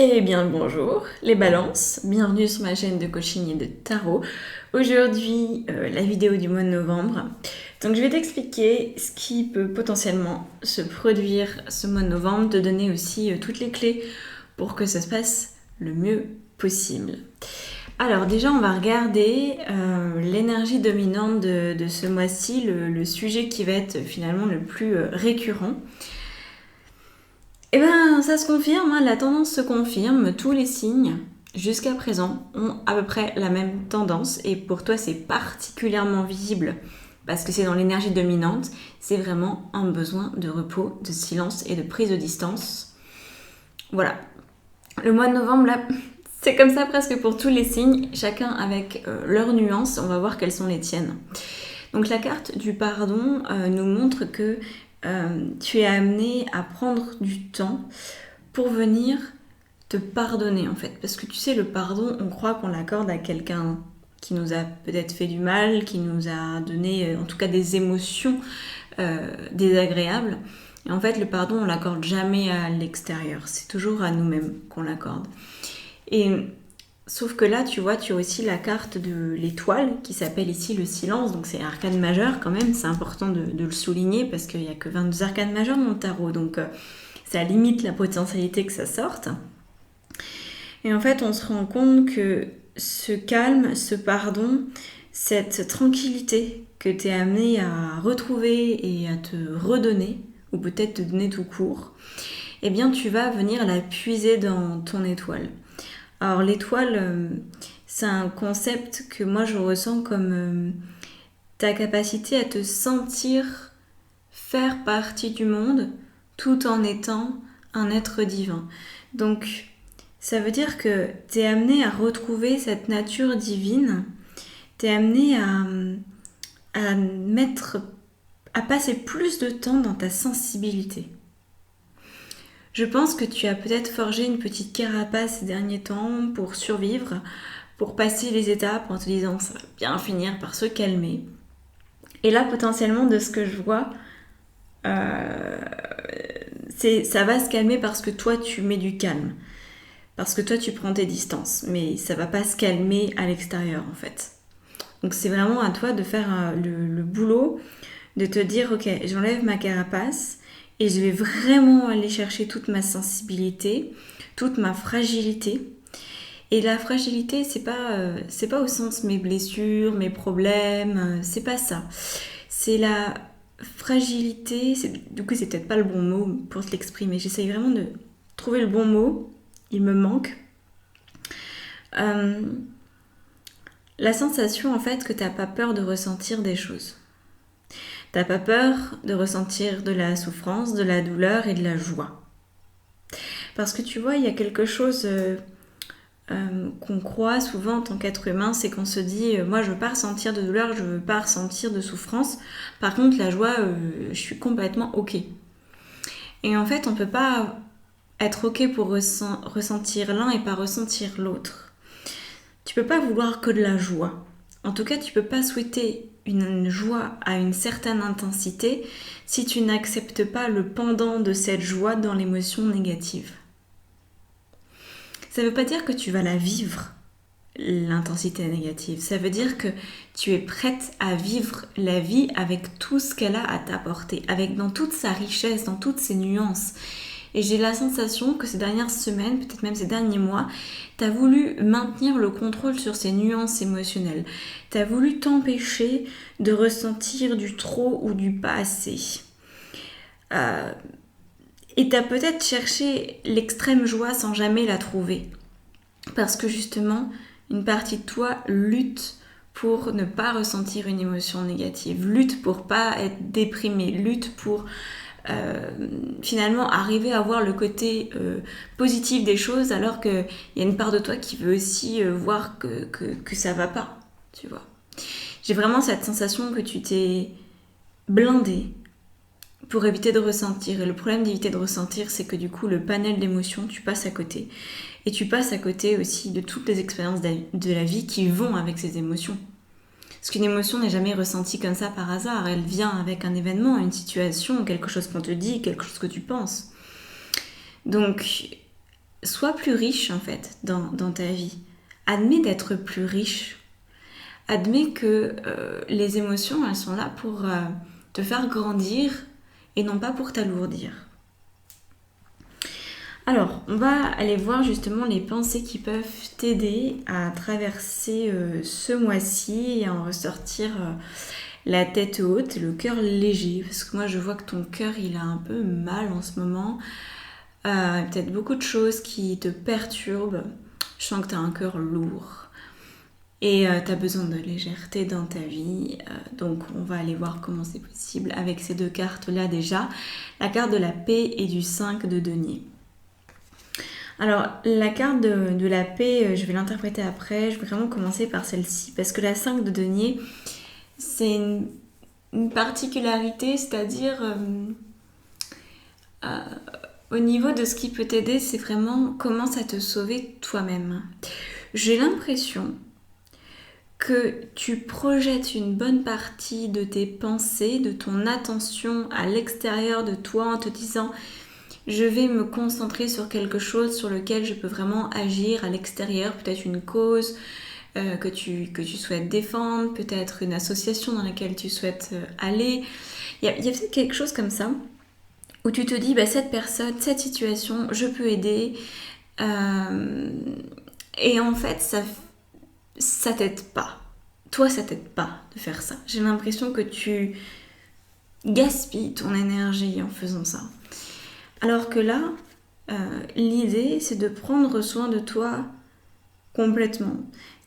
Eh bien le bonjour les balances, bienvenue sur ma chaîne de coaching et de tarot. Aujourd'hui la vidéo du mois de novembre. Donc je vais t'expliquer ce qui peut potentiellement se produire ce mois de novembre, te donner aussi toutes les clés pour que ça se passe le mieux possible. Alors déjà on va regarder l'énergie dominante de ce mois-ci, le sujet qui va être finalement le plus récurrent. Eh ben, ça se confirme, hein, la tendance se confirme, tous les signes jusqu'à présent ont à peu près la même tendance et pour toi c'est particulièrement visible parce que c'est dans l'énergie dominante, c'est vraiment un besoin de repos, de silence et de prise de distance. Voilà, le mois de novembre là, c'est comme ça presque pour tous les signes, chacun avec leurs nuances, on va voir quelles sont les tiennes. Donc la carte du pardon nous montre que tu es amené à prendre du temps pour venir te pardonner en fait. Parce que tu sais, le pardon, on croit qu'on l'accorde à quelqu'un qui nous a peut-être fait du mal, qui nous a donné en tout cas des émotions désagréables. Et en fait, le pardon, on l'accorde jamais à l'extérieur. C'est toujours à nous-mêmes qu'on l'accorde. Et sauf que là, tu vois, tu as aussi la carte de l'étoile qui s'appelle ici le silence. Donc c'est arcane majeur quand même, c'est important de le souligner parce qu'il n'y a que 22 arcanes majeures dans le tarot. Donc ça limite la potentialité que ça sorte. Et en fait, on se rend compte que ce calme, ce pardon, cette tranquillité que tu es amené à retrouver et à te redonner, ou peut-être te donner tout court, eh bien tu vas venir la puiser dans ton étoile. Alors l'étoile, c'est un concept que moi je ressens comme ta capacité à te sentir faire partie du monde tout en étant un être divin. Donc ça veut dire que tu es amené à retrouver cette nature divine, tu es amené à passer plus de temps dans ta sensibilité. Je pense que tu as peut-être forgé une petite carapace ces derniers temps pour survivre, pour passer les étapes en te disant ça va bien finir par se calmer. Et là, potentiellement, de ce que je vois, ça va se calmer parce que toi, tu mets du calme. Parce que toi, tu prends tes distances. Mais ça va pas se calmer à l'extérieur, en fait. Donc, c'est vraiment à toi de faire le boulot, de te dire, ok, j'enlève ma carapace, et je vais vraiment aller chercher toute ma sensibilité, toute ma fragilité. Et la fragilité, c'est pas au sens mes blessures, mes problèmes, c'est pas ça. C'est la fragilité, du coup c'est peut-être pas le bon mot pour l'exprimer, j'essaye vraiment de trouver le bon mot, il me manque. La sensation en fait que t'as pas peur de ressentir des choses. T'as pas peur de ressentir de la souffrance, de la douleur et de la joie. Parce que tu vois, il y a quelque chose qu'on croit souvent en tant qu'être humain, c'est qu'on se dit moi je veux pas ressentir de douleur, je veux pas ressentir de souffrance. Par contre la joie, je suis complètement ok. Et en fait on peut pas être ok pour ressentir l'un et pas ressentir l'autre. Tu peux pas vouloir que de la joie. En tout cas tu peux pas souhaiter une joie à une certaine intensité si tu n'acceptes pas le pendant de cette joie dans l'émotion négative. Ça ne veut pas dire que tu vas la vivre, l'intensité négative. Ça veut dire que tu es prête à vivre la vie avec tout ce qu'elle a à t'apporter, avec dans toute sa richesse, dans toutes ses nuances. Et j'ai la sensation que ces dernières semaines, peut-être même ces derniers mois, tu as voulu maintenir le contrôle sur ces nuances émotionnelles. Tu as voulu t'empêcher de ressentir du trop ou du pas assez. Et tu as peut-être cherché l'extrême joie sans jamais la trouver. Parce que justement, une partie de toi lutte pour ne pas ressentir une émotion négative, lutte pour pas être déprimée, lutte pour finalement arriver à voir le côté positif des choses alors qu'il y a une part de toi qui veut aussi voir que ça va pas, tu vois. J'ai vraiment cette sensation que tu t'es blindée pour éviter de ressentir. Et le problème d'éviter de ressentir, c'est que du coup, le panel d'émotions, tu passes à côté. Et tu passes à côté aussi de toutes les expériences de la vie qui vont avec ces émotions. Parce qu'une émotion n'est jamais ressentie comme ça par hasard. Elle vient avec un événement, une situation, quelque chose qu'on te dit, quelque chose que tu penses. Donc, sois plus riche en fait dans ta vie. Admets d'être plus riche. Admets que les émotions, elles sont là pour te faire grandir et non pas pour t'alourdir. Alors, on va aller voir justement les pensées qui peuvent t'aider à traverser ce mois-ci et à en ressortir la tête haute, le cœur léger. Parce que moi, je vois que ton cœur, il a un peu mal en ce moment. Peut-être beaucoup de choses qui te perturbent. Je sens que tu as un cœur lourd. Et tu as besoin de légèreté dans ta vie. Donc, on va aller voir comment c'est possible avec ces deux cartes-là déjà. La carte de la paix et du 5 de denier. Alors, la carte de la paix, je vais l'interpréter après. Je vais vraiment commencer par celle-ci. Parce que la 5 de denier, c'est une particularité, c'est-à-dire au niveau de ce qui peut t'aider, c'est vraiment commence à te sauver toi-même. J'ai l'impression que tu projettes une bonne partie de tes pensées, de ton attention à l'extérieur de toi en te disant je vais me concentrer sur quelque chose sur lequel je peux vraiment agir à l'extérieur, peut-être une cause que tu souhaites défendre, peut-être une association dans laquelle tu souhaites aller. Il y a peut-être quelque chose comme ça où tu te dis cette personne, cette situation, je peux aider. Et en fait, ça t'aide pas. Toi, ça t'aide pas de faire ça. J'ai l'impression que tu gaspilles ton énergie en faisant ça. Alors que là, l'idée, c'est de prendre soin de toi complètement.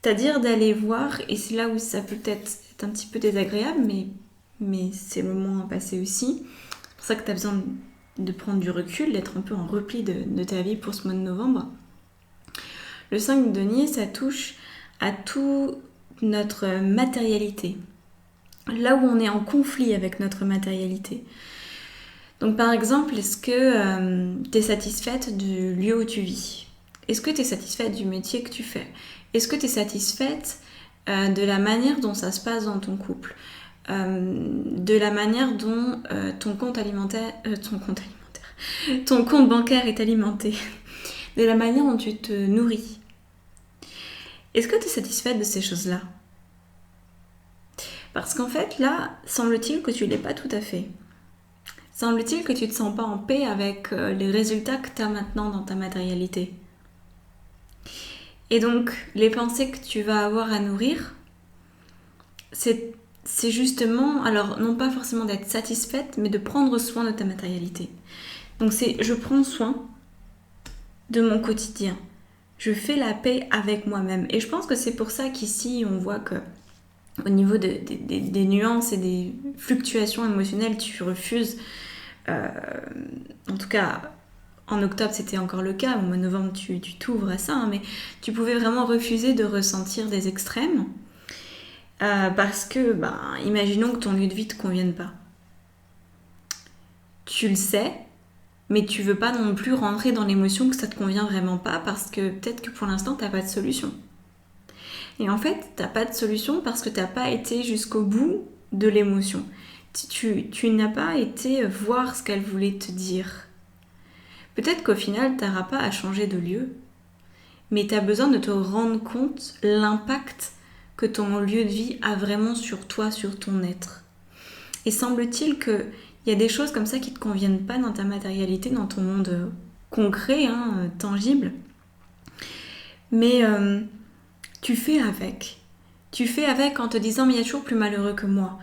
C'est-à-dire d'aller voir, et c'est là où ça peut peut-être être un petit peu désagréable, mais c'est le moment à passer aussi. C'est pour ça que tu as besoin de prendre du recul, d'être un peu en repli de ta vie pour ce mois de novembre. Le 5 de denier, ça touche à toute notre matérialité. Là où on est en conflit avec notre matérialité. Donc par exemple, est-ce que tu es satisfaite du lieu où tu vis ? Est-ce que tu es satisfaite du métier que tu fais ? Est-ce que tu es satisfaite de la manière dont ça se passe dans ton couple ? De la manière dont ton compte bancaire est alimenté ? De la manière dont tu te nourris ? Est-ce que tu es satisfaite de ces choses-là ? Parce qu'en fait, là, semble-t-il que tu ne l'es pas tout à fait. Semble-t-il que tu ne te sens pas en paix avec les résultats que tu as maintenant dans ta matérialité. Et donc, les pensées que tu vas avoir à nourrir, c'est justement, alors non pas forcément d'être satisfaite, mais de prendre soin de ta matérialité. Donc c'est, je prends soin de mon quotidien. Je fais la paix avec moi-même. Et je pense que c'est pour ça qu'ici, on voit que au niveau des nuances et des fluctuations émotionnelles, tu refuses. En tout cas, en octobre, c'était encore le cas. Au mois de novembre, tu t'ouvres à ça. Mais tu pouvais vraiment refuser de ressentir des extrêmes. Parce que, imaginons que ton lieu de vie ne te convienne pas. Tu le sais, mais tu veux pas non plus rentrer dans l'émotion que ça te convient vraiment pas parce que peut-être que pour l'instant, tu n'as pas de solution. Et en fait, tu n'as pas de solution parce que tu n'as pas été jusqu'au bout de l'émotion. Tu n'as pas été voir ce qu'elle voulait te dire. Peut-être qu'au final, tu n'auras pas à changer de lieu, mais tu as besoin de te rendre compte l'impact que ton lieu de vie a vraiment sur toi, sur ton être. Et semble-t-il qu'il y a des choses comme ça qui ne te conviennent pas dans ta matérialité, dans ton monde concret, tangible. Mais tu fais avec. Tu fais avec en te disant « mais il y a toujours plus malheureux que moi ».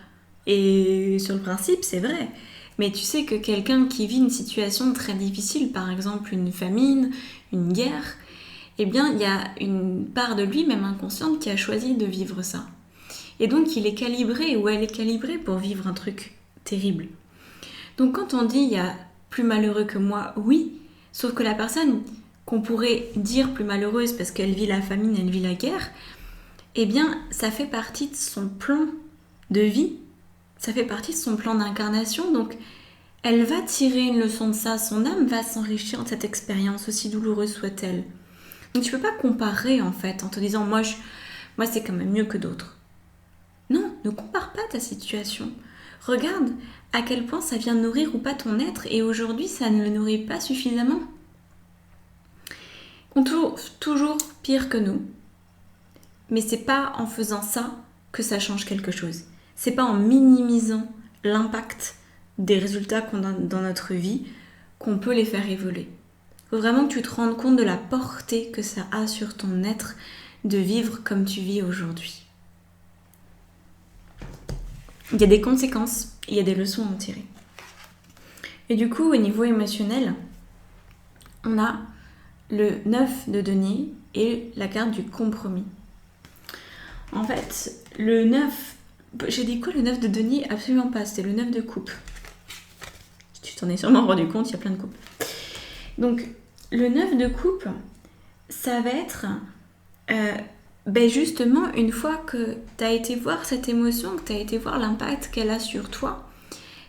Et sur le principe, c'est vrai. Mais tu sais que quelqu'un qui vit une situation très difficile, par exemple une famine, une guerre, eh bien, il y a une part de lui, même inconsciente, qui a choisi de vivre ça. Et donc, il est calibré, ou elle est calibrée pour vivre un truc terrible. Donc, quand on dit « il y a plus malheureux que moi », oui, sauf que la personne qu'on pourrait dire plus malheureuse parce qu'elle vit la famine, elle vit la guerre, eh bien, ça fait partie de son plan de vie, ça fait partie de son plan d'incarnation, donc elle va tirer une leçon de ça, son âme va s'enrichir de cette expérience, aussi douloureuse soit-elle. Donc tu peux pas comparer en fait, en te disant moi c'est quand même mieux que d'autres. Non, ne compare pas ta situation. Regarde à quel point ça vient nourrir ou pas ton être, et aujourd'hui ça ne le nourrit pas suffisamment. ont toujours pire que nous. Mais c'est pas en faisant ça que ça change quelque chose. C'est pas en minimisant l'impact des résultats qu'on a dans notre vie qu'on peut les faire évoluer. Il faut vraiment que tu te rendes compte de la portée que ça a sur ton être de vivre comme tu vis aujourd'hui. Il y a des conséquences, il y a des leçons à en tirer. Et du coup, au niveau émotionnel, on a le 9 de denier et la carte du compromis. En fait, le 9, j'ai dit quoi le 9 de denier? Absolument pas, c'était le 9 de coupe. Tu t'en es sûrement rendu compte, il y a plein de coupes. Donc, le 9 de coupe, ça va être justement une fois que tu as été voir cette émotion, que tu as été voir l'impact qu'elle a sur toi,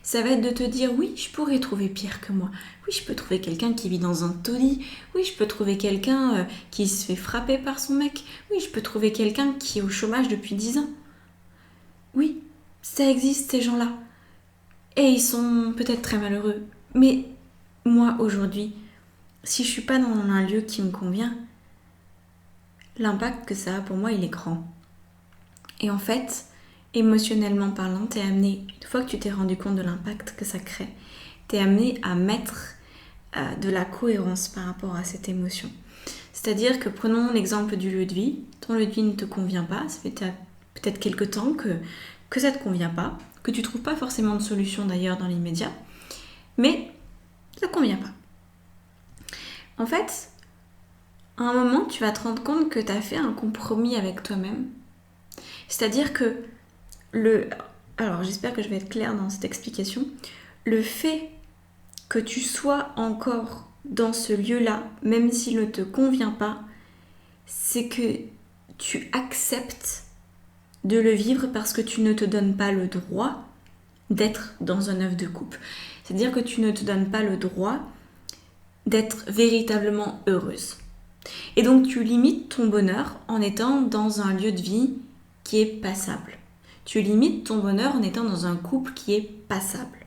ça va être de te dire oui, je pourrais trouver pire que moi. Oui, je peux trouver quelqu'un qui vit dans un taudis. Oui, je peux trouver quelqu'un qui se fait frapper par son mec. Oui, je peux trouver quelqu'un qui est au chômage depuis 10 ans. Oui, ça existe ces gens-là. Et ils sont peut-être très malheureux. Mais moi, aujourd'hui, si je suis pas dans un lieu qui me convient, l'impact que ça a pour moi, il est grand. Et en fait, émotionnellement parlant, t'es amené, une fois que tu t'es rendu compte de l'impact que ça crée, t'es amené à mettre de la cohérence par rapport à cette émotion. C'est-à-dire que prenons l'exemple du lieu de vie. Ton lieu de vie ne te convient pas, ça fait peut-être quelque temps que ça ne te convient pas, que tu ne trouves pas forcément de solution d'ailleurs dans l'immédiat, mais ça ne convient pas. En fait, à un moment, tu vas te rendre compte que tu as fait un compromis avec toi-même. C'est-à-dire que alors j'espère que je vais être claire dans cette explication, le fait que tu sois encore dans ce lieu-là, même s'il ne te convient pas, c'est que tu acceptes de le vivre parce que tu ne te donnes pas le droit d'être dans un 9 de coupe. C'est-à-dire que tu ne te donnes pas le droit d'être véritablement heureuse. Et donc tu limites ton bonheur en étant dans un lieu de vie qui est passable. Tu limites ton bonheur en étant dans un couple qui est passable.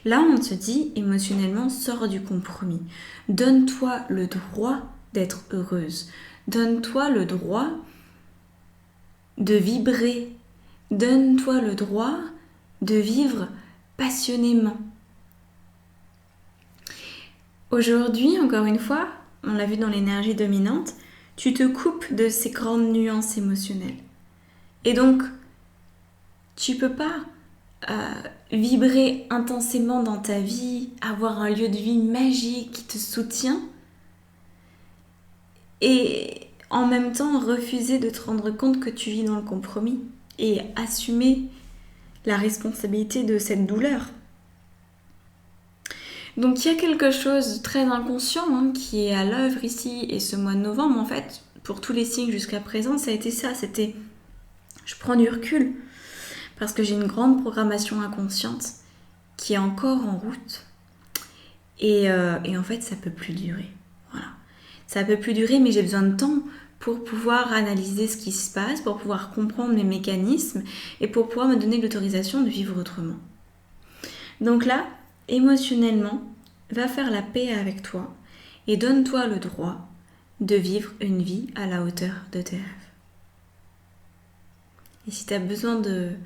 Là, on te dit émotionnellement, sors du compromis. Donne-toi le droit d'être heureuse. Donne-toi le droit de vibrer. Donne-toi le droit de vivre passionnément. Aujourd'hui, encore une fois, on l'a vu dans l'énergie dominante, tu te coupes de ces grandes nuances émotionnelles. Et donc, tu peux pas vibrer intensément dans ta vie, avoir un lieu de vie magique qui te soutient et en même temps refuser de te rendre compte que tu vis dans le compromis et assumer la responsabilité de cette douleur. Donc il y a quelque chose de très inconscient qui est à l'œuvre ici et ce mois de novembre en fait, pour tous les signes jusqu'à présent, ça a été ça, c'était je prends du recul parce que j'ai une grande programmation inconsciente qui est encore en route et en fait ça peut plus durer. Voilà. Ça peut plus durer mais j'ai besoin de temps pour pouvoir analyser ce qui se passe, pour pouvoir comprendre mes mécanismes et pour pouvoir me donner l'autorisation de vivre autrement. Donc là, émotionnellement, va faire la paix avec toi et donne-toi le droit de vivre une vie à la hauteur de tes rêves. Et si tu as besoin de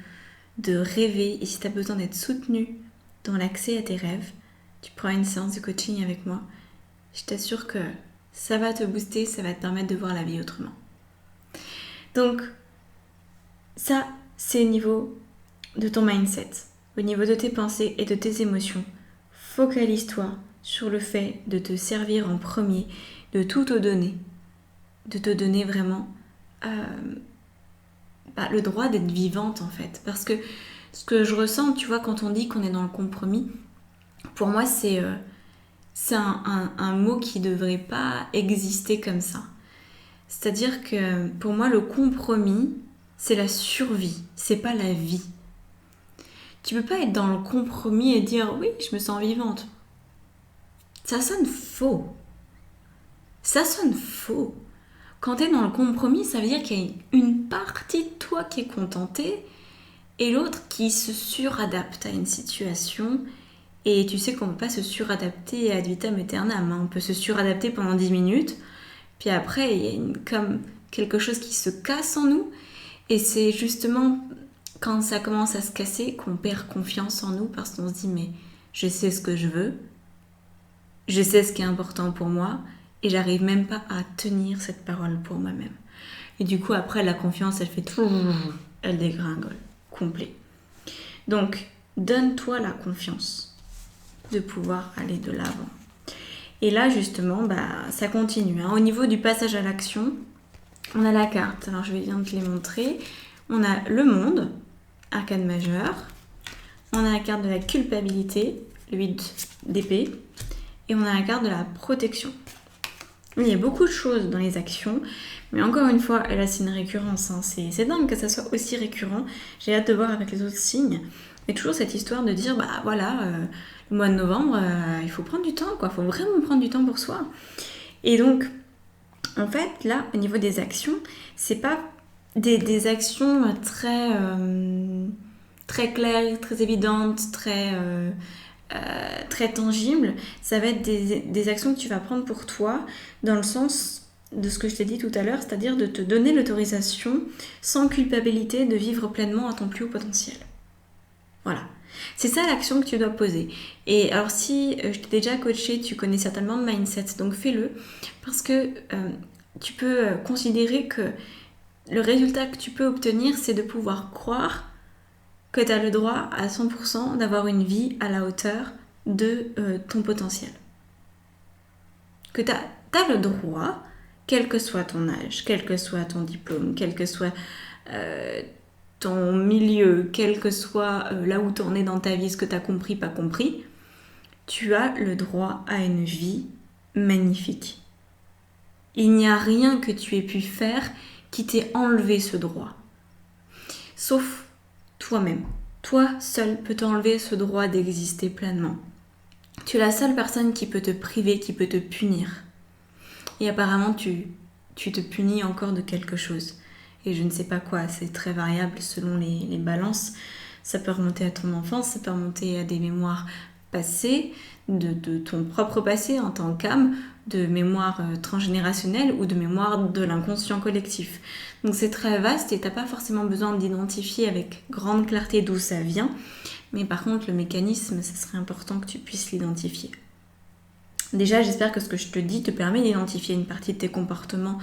rêver et si tu as besoin d'être soutenu dans l'accès à tes rêves, tu prends une séance de coaching avec moi. Je t'assure que ça va te booster, ça va te permettre de voir la vie autrement. Donc, ça, c'est au niveau de ton mindset, au niveau de tes pensées et de tes émotions. Focalise-toi sur le fait de te servir en premier, de tout te donner, de te donner vraiment le droit d'être vivante en fait. Parce que ce que je ressens, tu vois, quand on dit qu'on est dans le compromis, pour moi c'est un mot qui ne devrait pas exister comme ça. C'est-à-dire que pour moi le compromis, c'est la survie, c'est pas la vie. Tu peux pas être dans le compromis et dire oui, je me sens vivante. Ça sonne faux. Ça sonne faux. Quand tu es dans le compromis, ça veut dire qu'il y a une partie de toi qui est contentée et l'autre qui se suradapte à une situation Et tu sais qu'on ne peut pas se suradapter ad vitam aeternam. On peut se suradapter pendant 10 minutes, puis après, il y a comme quelque chose qui se casse en nous. Et c'est justement quand ça commence à se casser qu'on perd confiance en nous parce qu'on se dit mais je sais ce que je veux, je sais ce qui est important pour moi et j'arrive même pas à tenir cette parole pour moi-même. Et du coup après la confiance elle dégringole complet. Donc donne-toi la confiance de pouvoir aller de l'avant. Et là justement ça continue. Au niveau du passage à l'action, on a la carte, alors je vais bien te les montrer. On a le monde, arcane majeur. On a la carte de la culpabilité, le 8 d'épée. Et on a la carte de la protection. Il y a beaucoup de choses dans les actions, mais encore une fois, là c'est une récurrence. C'est dingue que ça soit aussi récurrent. J'ai hâte de voir avec les autres signes. Mais toujours cette histoire de dire, le mois de novembre, il faut prendre du temps, quoi. Il faut vraiment prendre du temps pour soi. Et donc, en fait, là, au niveau des actions, c'est pas des actions très claires, très évidentes, très tangibles. Ça va être des actions que tu vas prendre pour toi dans le sens de ce que je t'ai dit tout à l'heure, c'est-à-dire de te donner l'autorisation sans culpabilité de vivre pleinement à ton plus haut potentiel. Voilà. C'est ça l'action que tu dois poser. Et alors si je t'ai déjà coaché, tu connais certainement le mindset, donc fais-le parce que tu peux considérer que le résultat que tu peux obtenir, c'est de pouvoir croire que tu as le droit à 100% d'avoir une vie à la hauteur de ton potentiel. Que tu as le droit, quel que soit ton âge, quel que soit ton diplôme, quel que soit ton milieu, quel que soit là où tu en es dans ta vie, ce que tu as compris, pas compris, tu as le droit à une vie magnifique. Il n'y a rien que tu aies pu faire qui t'ait enlevé ce droit. Sauf toi-même. Toi seul peux t'enlever ce droit d'exister pleinement. Tu es la seule personne qui peut te priver, qui peut te punir. Et apparemment, tu te punis encore de quelque chose. Et je ne sais pas quoi, c'est très variable selon les balances. Ça peut remonter à ton enfance, ça peut remonter à des mémoires passées, de ton propre passé en tant qu'âme, de mémoire transgénérationnelle ou de mémoire de l'inconscient collectif. Donc c'est très vaste et tu n'as pas forcément besoin d'identifier avec grande clarté d'où ça vient. Mais par contre, le mécanisme, ça serait important que tu puisses l'identifier. Déjà, j'espère que ce que je te dis te permet d'identifier une partie de tes comportements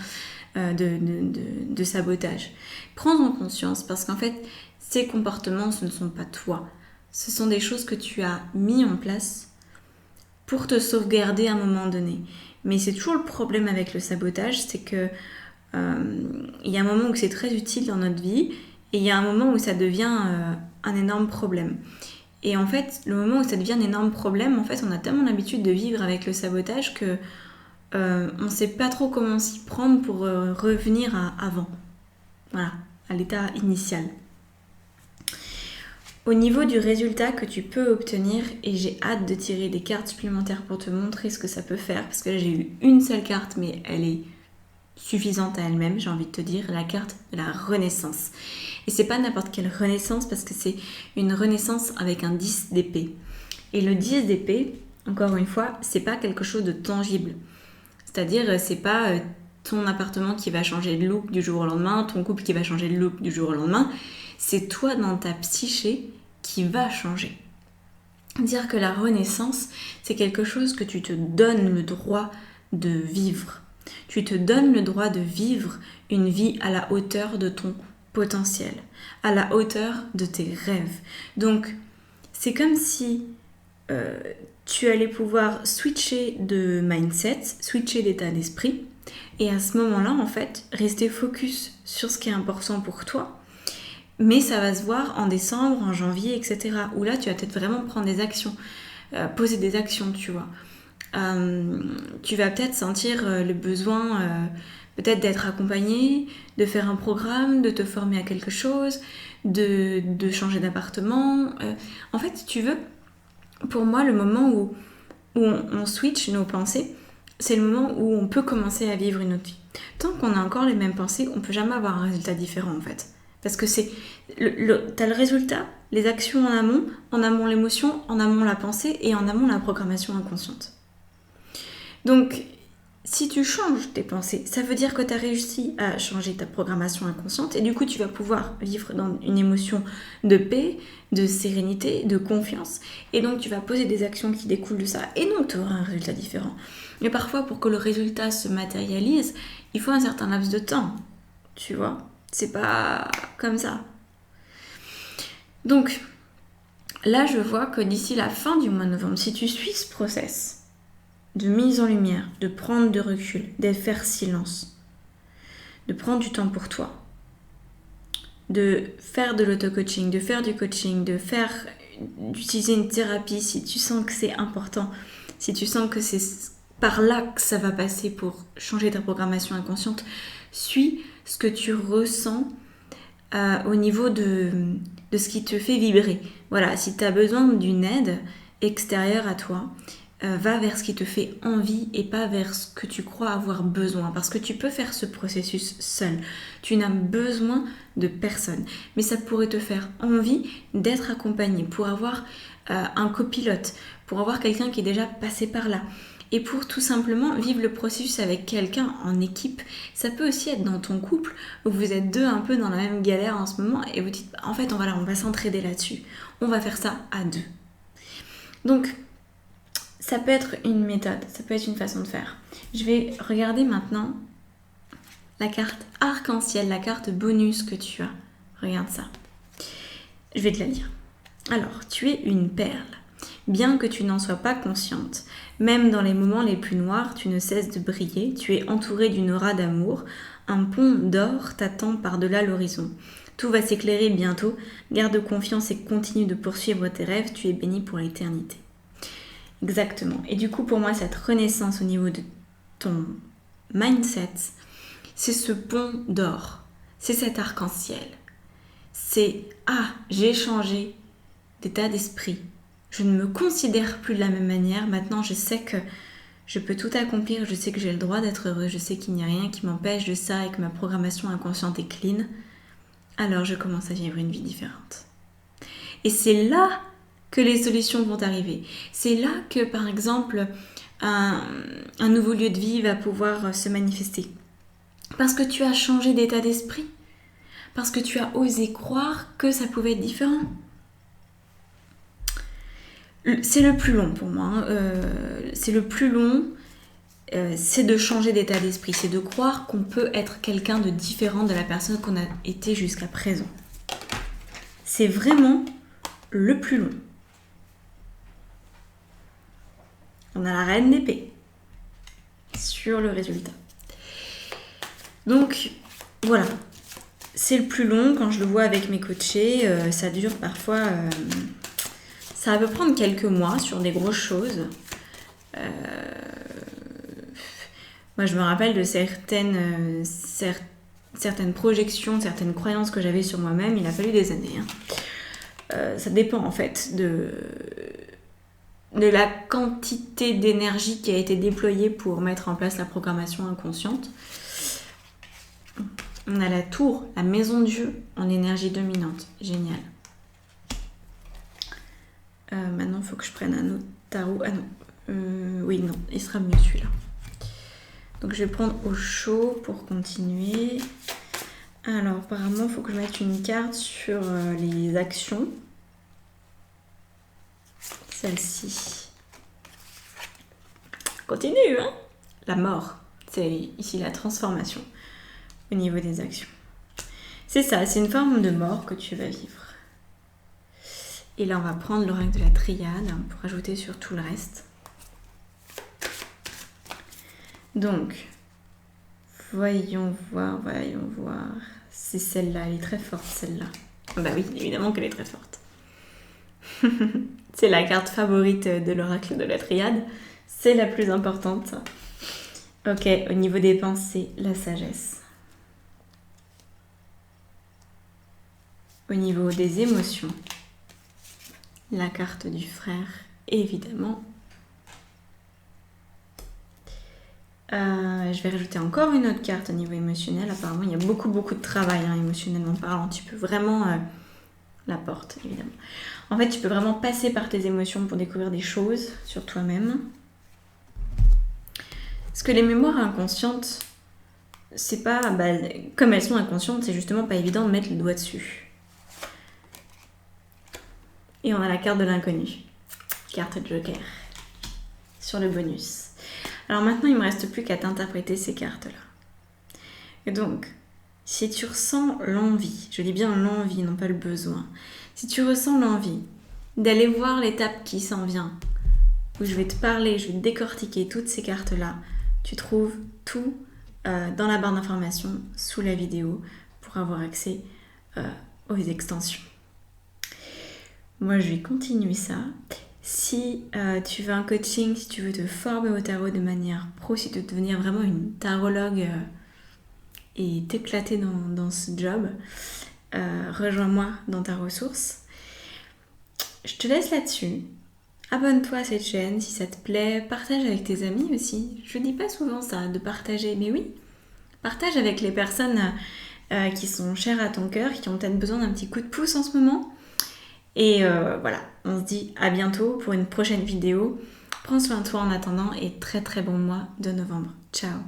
de sabotage. Prends en conscience parce qu'en fait, ces comportements, ce ne sont pas toi. Ce sont des choses que tu as mis en place pour te sauvegarder à un moment donné. Mais c'est toujours le problème avec le sabotage, c'est que il y a un moment où c'est très utile dans notre vie et il y a un moment où ça devient un énorme problème. Et en fait, le moment où ça devient un énorme problème, en fait, on a tellement l'habitude de vivre avec le sabotage que on ne sait pas trop comment s'y prendre pour revenir à avant. Voilà, à l'état initial. Au niveau du résultat que tu peux obtenir, et j'ai hâte de tirer des cartes supplémentaires pour te montrer ce que ça peut faire, parce que là j'ai eu une seule carte, mais elle est suffisante à elle-même, j'ai envie de te dire, la carte de la renaissance. Et c'est pas n'importe quelle renaissance, parce que c'est une renaissance avec un 10 d'épée. Et le 10 d'épée, encore une fois, c'est pas quelque chose de tangible. C'est-à-dire, c'est pas ton appartement qui va changer de look du jour au lendemain, ton couple qui va changer de look du jour au lendemain. C'est toi dans ta psyché qui va changer. Dire que la renaissance, c'est quelque chose que tu te donnes le droit de vivre. Tu te donnes le droit de vivre une vie à la hauteur de ton potentiel, à la hauteur de tes rêves. Donc, c'est comme si tu allais pouvoir switcher de mindset, switcher d'état d'esprit, et à ce moment-là, en fait, rester focus sur ce qui est important pour toi. Mais ça va se voir en décembre, en janvier, etc. Où là, tu vas peut-être vraiment prendre des actions, poser des actions, tu vois. Tu vas peut-être sentir le besoin peut-être d'être accompagné, de faire un programme, de te former à quelque chose, de changer d'appartement. En fait, si tu veux, pour moi, le moment où on switch nos pensées, c'est le moment où on peut commencer à vivre une autre vie. Tant qu'on a encore les mêmes pensées, on ne peut jamais avoir un résultat différent en fait. Parce que t'as le résultat, les actions en amont l'émotion, en amont la pensée et en amont la programmation inconsciente. Donc, si tu changes tes pensées, ça veut dire que tu as réussi à changer ta programmation inconsciente et du coup, tu vas pouvoir vivre dans une émotion de paix, de sérénité, de confiance. Et donc, tu vas poser des actions qui découlent de ça et donc tu auras un résultat différent. Mais parfois, pour que le résultat se matérialise, il faut un certain laps de temps, tu vois. C'est pas comme ça. Donc, là, je vois que d'ici la fin du mois de novembre, si tu suis ce process de mise en lumière, de prendre de recul, de faire silence, de prendre du temps pour toi, de faire de l'auto-coaching, de faire du coaching, d'utiliser une thérapie si tu sens que c'est important, si tu sens que c'est par là que ça va passer pour changer ta programmation inconsciente, suis ce que tu ressens au niveau de ce qui te fait vibrer. Voilà, si tu as besoin d'une aide extérieure à toi, va vers ce qui te fait envie et pas vers ce que tu crois avoir besoin. Parce que tu peux faire ce processus seul. Tu n'as besoin de personne. Mais ça pourrait te faire envie d'être accompagné pour avoir un copilote, pour avoir quelqu'un qui est déjà passé par là. Et pour tout simplement vivre le processus avec quelqu'un en équipe. Ça peut aussi être dans ton couple où vous êtes deux un peu dans la même galère en ce moment et vous dites en fait on va s'entraider là-dessus. On va faire ça à deux. Donc ça peut être une méthode, ça peut être une façon de faire. Je vais regarder maintenant la carte arc-en-ciel, la carte bonus que tu as. Regarde ça. Je vais te la lire. Alors, tu es une perle. Bien que tu n'en sois pas consciente, même dans les moments les plus noirs, tu ne cesses de briller. Tu es entourée d'une aura d'amour. Un pont d'or t'attend par-delà l'horizon. Tout va s'éclairer bientôt. Garde confiance et continue de poursuivre tes rêves. Tu es bénie pour l'éternité. Exactement. Et du coup, pour moi, cette renaissance au niveau de ton mindset, c'est ce pont d'or. C'est cet arc-en-ciel. C'est « Ah, j'ai changé d'état d'esprit. Je ne me considère plus de la même manière. Maintenant, je sais que je peux tout accomplir. Je sais que j'ai le droit d'être heureux. Je sais qu'il n'y a rien qui m'empêche de ça et que ma programmation inconsciente est clean. Alors, je commence à vivre une vie différente. » Et c'est là que les solutions vont arriver. C'est là que, par exemple, un nouveau lieu de vie va pouvoir se manifester. Parce que tu as changé d'état d'esprit. Parce que tu as osé croire que ça pouvait être différent. C'est le plus long pour moi. C'est le plus long. C'est de changer d'état d'esprit. C'est de croire qu'on peut être quelqu'un de différent de la personne qu'on a été jusqu'à présent. C'est vraiment le plus long. On a la reine d'épée sur le résultat. Donc, voilà. C'est le plus long. Quand je le vois avec mes coachés, ça dure parfois... ça peut prendre quelques mois sur des grosses choses. Moi, je me rappelle de certaines projections, certaines croyances que j'avais sur moi-même. Il a fallu des années. Ça dépend, en fait, de la quantité d'énergie qui a été déployée pour mettre en place la programmation inconsciente. On a la tour, la maison de jeu en énergie dominante. Génial. Maintenant, il faut que je prenne un autre tarot. Ah non. Oui, non. Il sera mieux celui-là. Donc, je vais prendre au chaud pour continuer. Alors, apparemment, il faut que je mette une carte sur les actions. Celle-ci. Continue, hein. La mort. C'est ici la transformation au niveau des actions. C'est ça, c'est une forme de mort que tu vas vivre. Et là, on va prendre l'oracle de la triade pour ajouter sur tout le reste. Donc, voyons voir. C'est celle-là, elle est très forte, celle-là. Bah oui, évidemment qu'elle est très forte. C'est la carte favorite de l'oracle de la triade. C'est la plus importante. Ok, au niveau des pensées, la sagesse. Au niveau des émotions, la carte du frère, évidemment. Je vais rajouter encore une autre carte au niveau émotionnel. Apparemment, il y a beaucoup de travail émotionnellement parlant. Tu peux vraiment la porte, évidemment. En fait, tu peux vraiment passer par tes émotions pour découvrir des choses sur toi-même. Parce que les mémoires inconscientes, c'est pas... comme elles sont inconscientes, c'est justement pas évident de mettre le doigt dessus. Et on a la carte de l'inconnu. Carte Joker. Sur le bonus. Alors maintenant, il me reste plus qu'à t'interpréter ces cartes-là. Et donc, si tu ressens l'envie, je dis bien l'envie, non pas le besoin, si tu ressens l'envie d'aller voir l'étape qui s'en vient, où je vais te parler, je vais te décortiquer toutes ces cartes-là, tu trouves tout dans la barre d'informations sous la vidéo pour avoir accès aux extensions. Moi, je vais continuer ça. Si tu veux un coaching, si tu veux te former au tarot de manière pro, si tu veux devenir vraiment une tarologue et t'éclater dans ce job, rejoins-moi dans ta ressource. Je te laisse là-dessus. Abonne-toi à cette chaîne si ça te plaît. Partage avec tes amis aussi. Je dis pas souvent ça, de partager, mais oui. Partage avec les personnes qui sont chères à ton cœur, qui ont peut-être besoin d'un petit coup de pouce en ce moment. Et voilà, on se dit à bientôt pour une prochaine vidéo. Prends soin de toi en attendant et très très bon mois de novembre. Ciao!